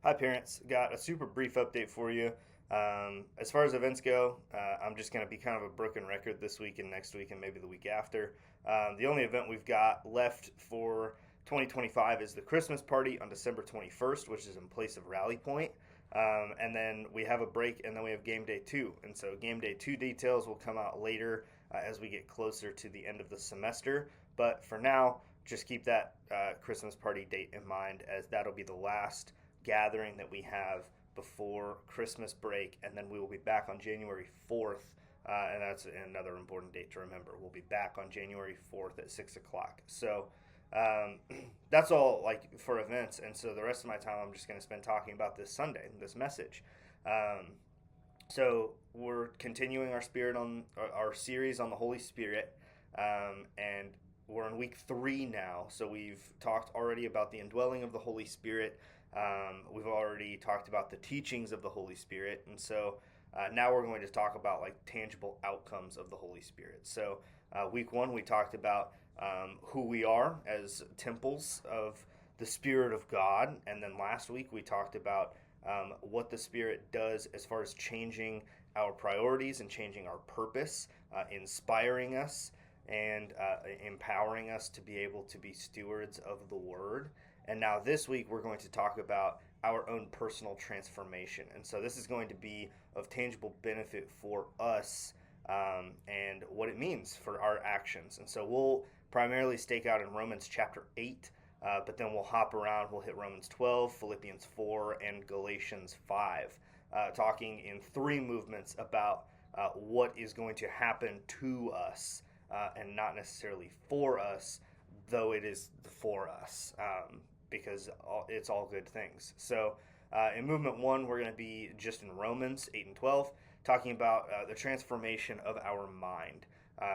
Hi, parents. Got a super brief update for you. As far as events go, I'm just going to be kind of a broken record this week and next week and maybe the week after. The only event we've got left for 2025 is the Christmas party on December 21st, which is in place of Rally Point. And then we have a break, and then we have game day two. And so, game day two details will come out later as we get closer to the end of the semester. But for now, just keep that Christmas party date in mind, as that'll be the last gathering that we have before Christmas break, and then we will be back on January 4th. And that's another important date to remember. We'll be back on January 4th at 6 o'clock. So um, that's all like for events. And so the rest of my time, I'm just going to spend talking about this Sunday, this message. Um, so we're continuing our spirit on our series on the Holy Spirit, and we're in week 3 now. So we've talked already about the indwelling of the Holy Spirit. We've already talked about the teachings of the Holy Spirit, and so now we're going to talk about like tangible outcomes of the Holy Spirit. So week 1 we talked about who we are as temples of the Spirit of God, and then last week we talked about what the Spirit does as far as changing our priorities and changing our purpose, inspiring us and empowering us to be able to be stewards of the Word. And now this week we're going to talk about our own personal transformation. And so this is going to be of tangible benefit for us, and what it means for our actions. And so we'll primarily stake out in Romans chapter 8, but then we'll hop around. We'll hit Romans 12, Philippians 4, and Galatians 5, talking in 3 movements about what is going to happen to us, and not necessarily for us, though it is for us, because it's all good things. So in movement 1, we're going to be just in Romans 8 and 12, talking about the transformation of our mind.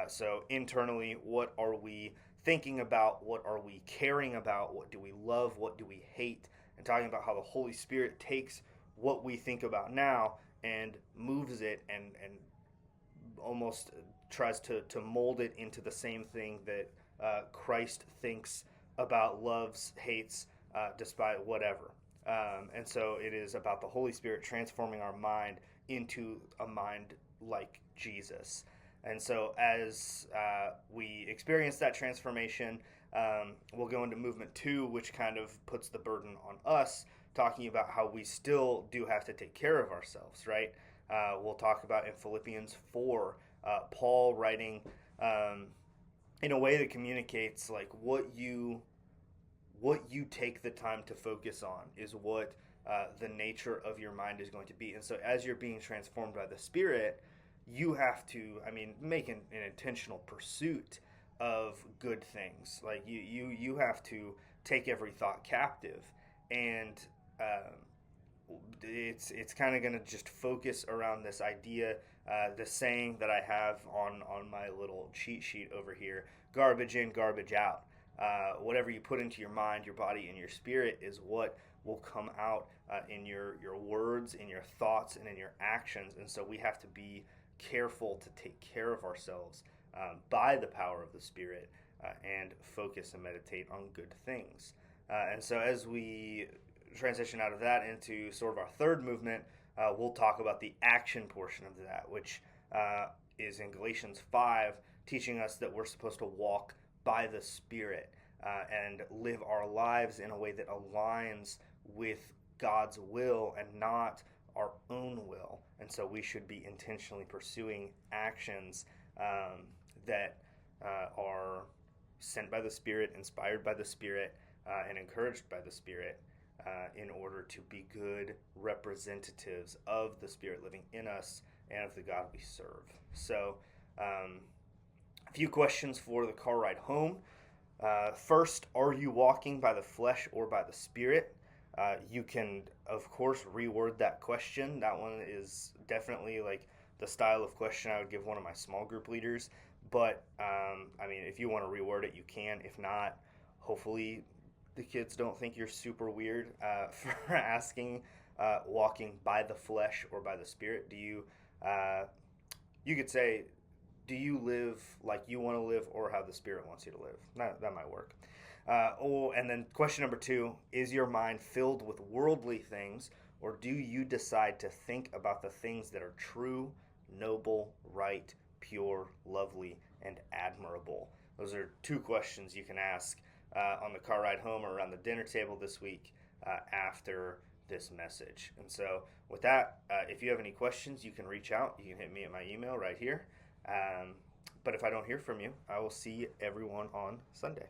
So internally, what are we thinking about? What are we caring about? What do we love? What do we hate? And talking about how the Holy Spirit takes what we think about now and moves it and almost tries to mold it into the same thing that Christ thinks about, loves, hates, despite whatever. And so it is about the Holy Spirit transforming our mind into a mind like Jesus. And so as we experience that transformation, we'll go into movement 2, which kind of puts the burden on us, talking about how we still do have to take care of ourselves, right? We'll talk about in Philippians 4, Paul writing in a way that communicates like what you take the time to focus on is what the nature of your mind is going to be. And so as you're being transformed by the Spirit, you have to, make an intentional pursuit of good things. Like you have to take every thought captive, and it's kind of going to just focus around this idea, the saying that I have on my little cheat sheet over here: garbage in, garbage out. Whatever you put into your mind, your body, and your spirit is what will come out in your words, in your thoughts, and in your actions. And so we have to be careful to take care of ourselves by the power of the Spirit, and focus and meditate on good things. And so as we transition out of that into sort of our third movement, we'll talk about the action portion of that, which is in Galatians 5, teaching us that we're supposed to walk by the Spirit, and live our lives in a way that aligns with God's will and not our own will. And so we should be intentionally pursuing actions that are sent by the Spirit, inspired by the Spirit, and encouraged by the Spirit, in order to be good representatives of the Spirit living in us and of the God we serve. So a few questions for the car ride home. First, are you walking by the flesh or by the Spirit? You can, of course, reword that question. That one is definitely like the style of question I would give one of my small group leaders. But, if you want to reword it, you can. If not, hopefully the kids don't think you're super weird for asking, walking by the flesh or by the Spirit. You could say, do you live like you want to live, or how the Spirit wants you to live? That might work. And then question number 2, is your mind filled with worldly things, or do you decide to think about the things that are true, noble, right, pure, lovely, and admirable? Those are 2 questions you can ask on the car ride home or around the dinner table this week after this message. And so, with that, if you have any questions, you can reach out. You can hit me at my email right here. But if I don't hear from you, I will see everyone on Sunday.